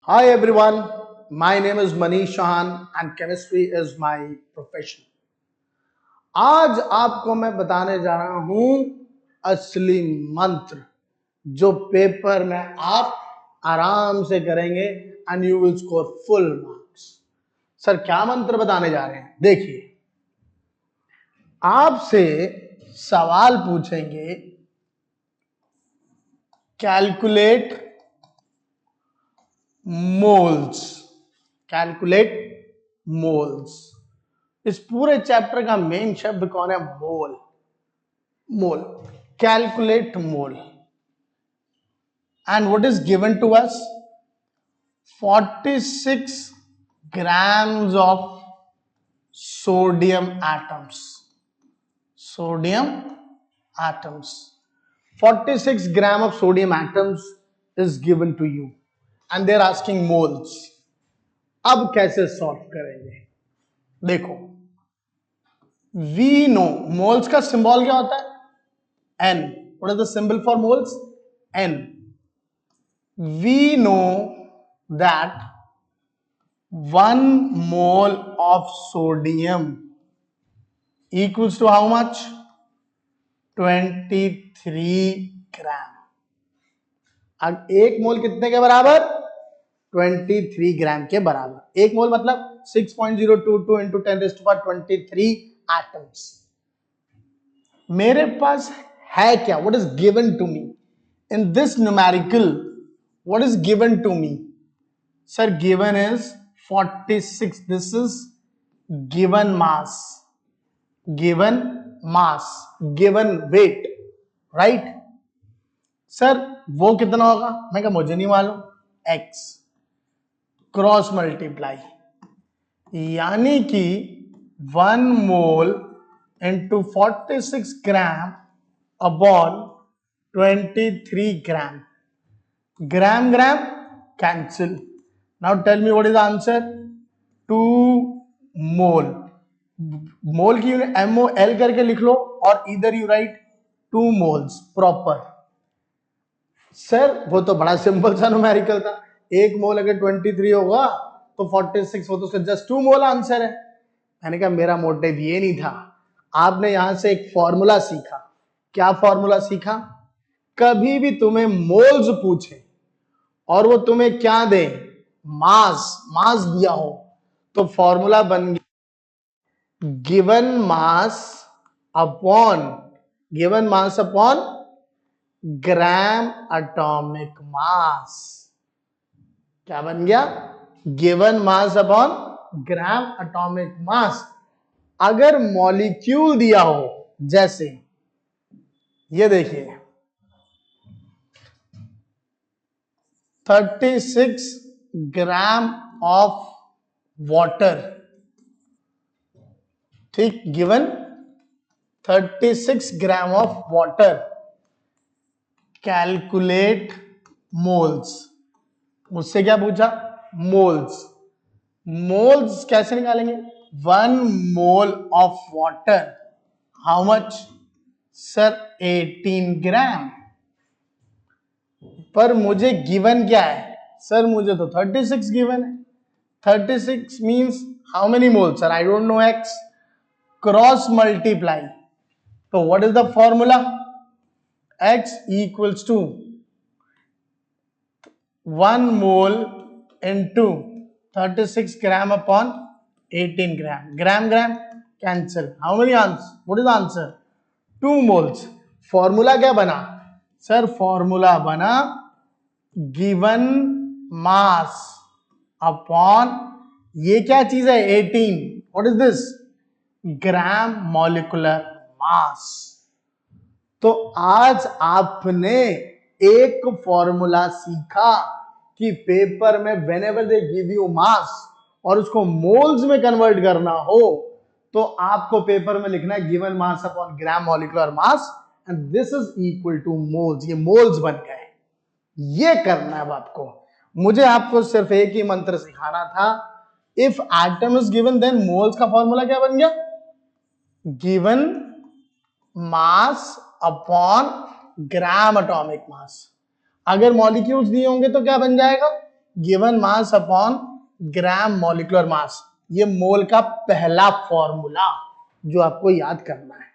Hi everyone, my name is Manish Chauhan and chemistry is my profession. आज आपको मैं बताने जा रहा हूं असली मंत्र जो पेपर में आप आराम से करेंगे and you will score full marks. Sir क्या मंत्र बताने जा रहे हैं? देखिए, आपसे सवाल पूछेंगे, कैलकुलेट मोल्स। कैलकुलेट मोल्स, इस पूरे चैप्टर का मेन शब्द कौन है? Mole. Mole, calculate mole. And what is given to us? 46 grams of sodium atoms. Sodium atoms. 46 gram of sodium atoms is given to you and they're asking moles. अब कैसे solve करेंगे? देखो, we know moles का symbol क्या होता है? N. What is the symbol for moles? N. We know that 1 mole of sodium equals to how much? 23 ग्राम। अब एक मोल कितने के बराबर? 23 ग्राम के बराबर। एक मोल मतलब 6.022 into 10⁻23 एटम्स। मेरे पास है क्या? What is given to me in this numerical? What is given to me? Sir, given is 46. This is given mass, given mass, given weight, right? Sir वो कितना होगा? मैं क्या, मुझे नहीं मालूम। x क्रॉस मल्टीप्लाई, यानी कि 1 mole into 46 gram upon 23 gram. Gram gram cancel. Now tell me what is answer? 2 mole. Mole की यूनिट MOL करके लिख लो और इधर you write 2 moles proper. Sir वो तो बड़ा सिंपल सा न्यूमेरिकल था। एक मोल अगर 23 होगा तो 46, वो तो उसका जस्ट 2 मोल आंसर है। मैंने कहा मेरा मोटिव ये नहीं था। आपने यहां से एक फॉर्मूला सीखा। क्या फॉर्मूला सीखा? कभी भी तुम्हें मोल्स पूछे और वो तुम्हें क्या दे? मास दिया हो तो फॉर्मूला बन गया given mass upon gram atomic मास। क्या बन गया? Given mass upon gram atomic mass. अगर मॉलिक्यूल दिया हो, जैसे ये देखिए 36 ग्राम ऑफ वाटर, ठीक, given 36 gram of water, calculate moles. मुझसे क्या पूछा? मोल्स। मोल्स कैसे निकालेंगे? 1 mole of water, how much? Sir 18 ग्राम। पर मुझे गिवन क्या है? सर मुझे तो 36 गिवन है। 36 means how many mole? Sir I don't know x। Cross multiply, तो what is the formula? x equals to 1 mole into 36 gram upon 18 gram. Gram cancel. How many answers? What is the answer? 2 moles. Formula क्या बना? Sir formula बना given mass upon, ये क्या चीज है? 18। What is this? Gram molecular मास। तो आज आपने एक फॉर्मूला सीखा कि पेपर में व्हेनेवर दे गिव यू मास और उसको मोल्स में कन्वर्ट करना हो तो आपको पेपर में लिखना है given mass upon gram molecular mass and this is equal two moles. ये मोल्स बन गए। ये करना है अब आपको। मुझे आपको सिर्फ एक ही मंत्र सिखाना था। If atom is given then moles का फॉर्मूला क्या बन गया? Given mass upon gram atomic mass. अगर मॉलिक्यूल्स दिए होंगे तो क्या बन जाएगा? Given mass upon gram molecular mass, ये मोल का पहला फॉर्मूला जो आपको याद करना है।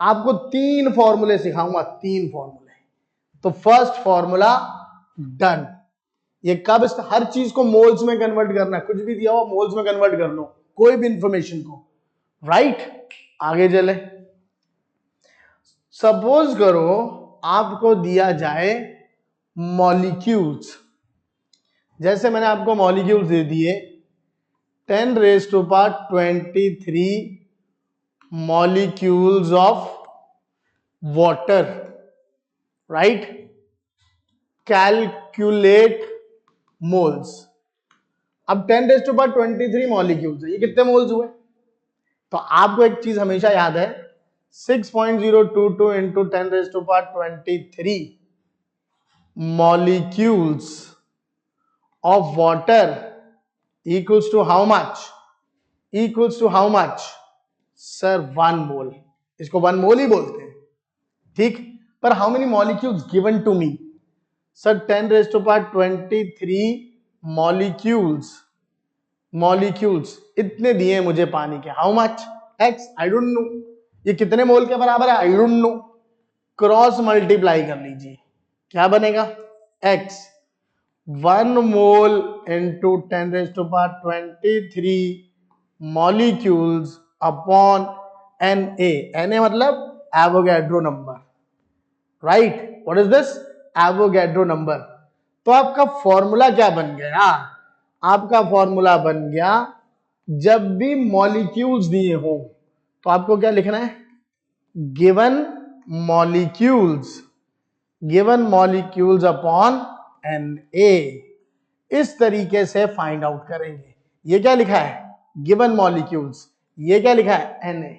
आपको 3 फॉर्मूले सिखाऊंगा, 3 फॉर्मूले। तो फर्स्ट फॉर्मूला डन। ये कब, हर चीज को मोल्स में कन्वर्ट करना, कुछ भी दिया हो मोल्स में कन्वर्ट कर लो, कोई भी इंफॉर्मेशन को, राइट। आगे चले, सपोज करो आपको दिया जाए मॉलिक्यूल्स, जैसे मैंने आपको मॉलिक्यूल्स दे दिए 10⁻23 molecules of water, right. Calculate moles. अब 10⁻23 मॉलिक्यूल्स है, ये कितने मोल्स हुए? तो आपको एक चीज हमेशा याद है, 6.022 into 10⁻23 molecules of water equals to how much? Equals to how much? Sir, 1 mole. इसको 1 mole ही बोलते हैं, ठीक। पर how many molecules given to me? Sir, 10⁻23 molecules इतने दिए मुझे पानी के। How much? X, I don't know। ये कितने मोल के बराबर है? I don't know। Cross multiply कर लीजिए, क्या बनेगा? X 1 mole into 10⁻23 molecules upon Na। Na मतलब Avogadro number, right. What is this? Avogadro number. तो आपका फॉर्मूला क्या बन गया? आपका फॉर्मूला बन गया, जब भी मॉलिक्यूल्स दिए हो तो आपको क्या लिखना है? Given molecules upon Na। इस तरीके से फाइंड आउट करेंगे। ये क्या लिखा है? Given molecules. ये क्या लिखा है? Na,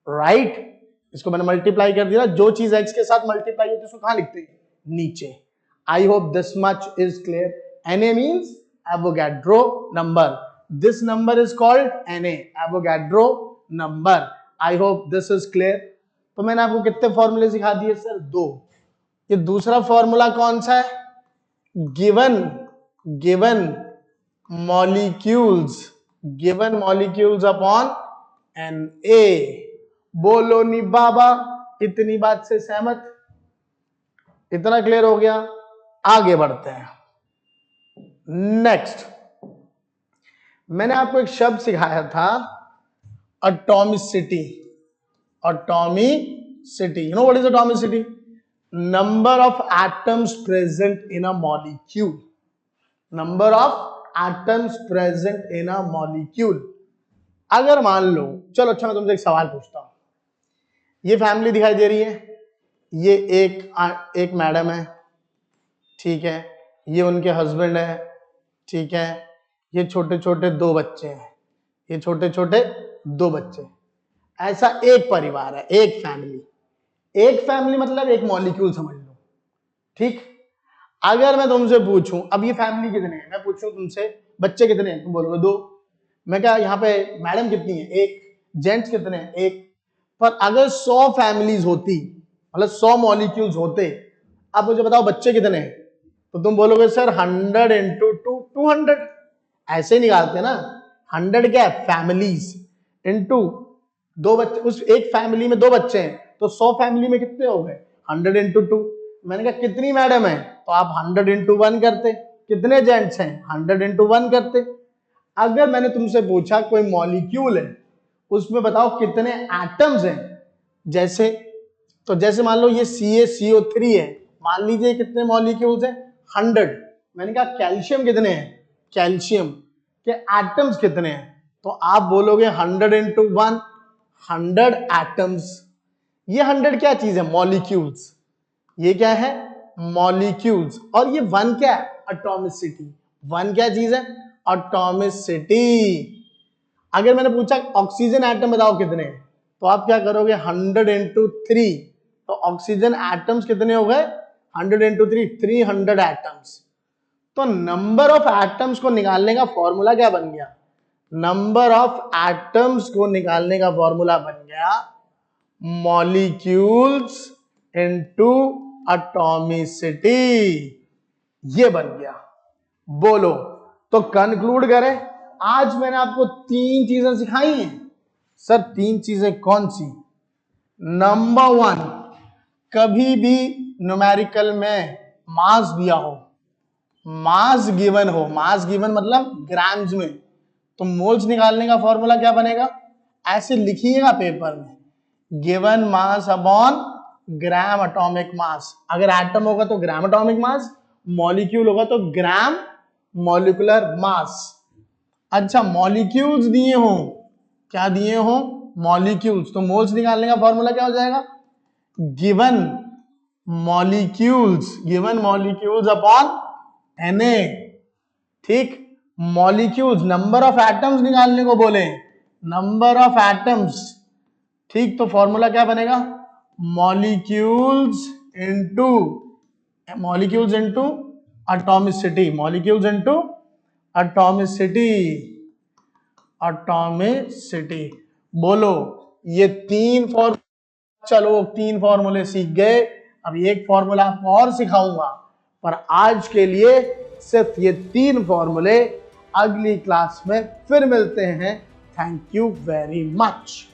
right. इसको मैंने मल्टीप्लाई कर दिया। जो चीज x के साथ मल्टीप्लाई होती है उसको कहां लिखते हैं? नीचे। I hope this much is clear. Na means Avogadro number. This number is called Na, Avogadro number. I hope this is clear. तो मैंने आपको कितने फॉर्मूले सिखा दिए सर? 2। ये दूसरा फॉर्मूला कौन सा है? Given molecules upon Na। बोलो नी बाबा, इतनी बात से सहमत? इतना क्लियर हो गया? आगे बढ़ते हैं। नेक्स्ट, मैंने आपको एक शब्द सिखाया था, atomicity. You know what is atomicity? Number of atoms present in a molecule. Number of atoms present in a molecule. अगर मान लो, चलो अच्छा मैं तुमसे एक सवाल पूछता हूं। ये फैमिली दिखाई दे रही है, ये एक मैडम है, ठीक है, ये उनके हस्बैंड है, ठीक है, ये छोटे छोटे 2 बच्चे हैं, ये छोटे छोटे 2 बच्चे। ऐसा एक परिवार है, एक फैमिली मतलब एक मॉलिक्यूल समझ लो, ठीक। अगर मैं तुमसे पूछूं, अब ये फैमिली कितने हैं, मैं पूछूं तुमसे बच्चे कितने हैं, तुम बोलोगे 2। मैं क्या यहाँ पे मैडम कितनी है? 1। जेंट्स कितने हैं? 1। पर अगर 100 फैमिलीज होती, मतलब 100 मॉलिक्यूल्स होते, अब मुझे बताओ बच्चे कितने हैं? तो तुम बोलोगे सर 100 इंटू 200। ऐसे निकालते हैं ना। 100 क्या है? फैमिलीज इंटू 2 बच्चे। उस एक फैमिली में 2 बच्चे हैं, तो 100 फैमिली में कितने हो गए? 100 इंटू 2। मैंने कहा कितनी मैडम है? तो आप 100 इंटू 1 करते। कितने जेंट्स हैं? 100 इंटू 1 करते। अगर मैंने तुमसे पूछा कोई मॉलिक्यूल है, उसमें बताओ कितने एटम्स हैं, जैसे तो जैसे मान लो ये CaCO3 है, मान लीजिए कितने मॉलिक्यूल्स हैं? 100। मैंने कहा कैल्शियम कितने हैं? कैल्शियम के एटम्स कितने हैं? तो आप बोलोगे 100 इंटू 1, 100 एटम्स। ये 100 क्या चीज है? मॉलिक्यूल्स। ये क्या है? मॉलिक्यूल्स। और ये 1 क्या है? एटॉमिसिटी। 1 क्या चीज है? एटॉमिसिटी। अगर मैंने पूछा ऑक्सीजन एटम बताओ कितने हैं, तो आप क्या करोगे? 100 इंटू 3। तो ऑक्सीजन एटम्स कितने हो गए? 100 इंटू 3, 300 एटम्स। तो नंबर ऑफ एटम्स को निकालने का फॉर्मूला क्या बन गया? नंबर ऑफ एटम्स को निकालने का फॉर्मूला बन गया मॉलिक्यूल्स इनटू एटॉमिसिटी। ये बन गया। बोलो। तो कंक्लूड करें, आज मैंने आपको 3 चीजें सिखाई हैं। सर 3 चीजें कौन सी? नंबर 1, कभी भी न्यूमेरिकल में मास दिया हो, मास गिवन हो, मास गिवन मतलब ग्राम्स में, तो मोल्स निकालने का फॉर्मूला क्या बनेगा? ऐसे लिखिएगा पेपर में, given mass upon gram atomic mass. अगर एटम होगा तो ग्राम एटॉमिक मास, मॉलिक्यूल होगा तो ग्राम मॉलिक्यूलर मास। अच्छा, मॉलिक्यूल्स दिए हो, क्या दिए हो? मॉलिक्यूल्स, तो मोल्स निकालने का फॉर्मूला क्या हो जाएगा? Given molecules upon Na। ठीक, मॉलिक्यूल्स, नंबर ऑफ एटम्स निकालने को बोले, नंबर ऑफ एटम्स। ठीक, तो फॉर्मूला क्या बनेगा? Molecules into atomicity, molecules into atomicity. बोलो, ये 3 फॉर्मूला, चलो 3 फॉर्मूले सीख गए। अब एक फॉर्मूला आपको और सिखाऊंगा, पर आज के लिए सिर्फ ये 3 फॉर्मूले। अगली क्लास में फिर मिलते हैं। Thank you very much.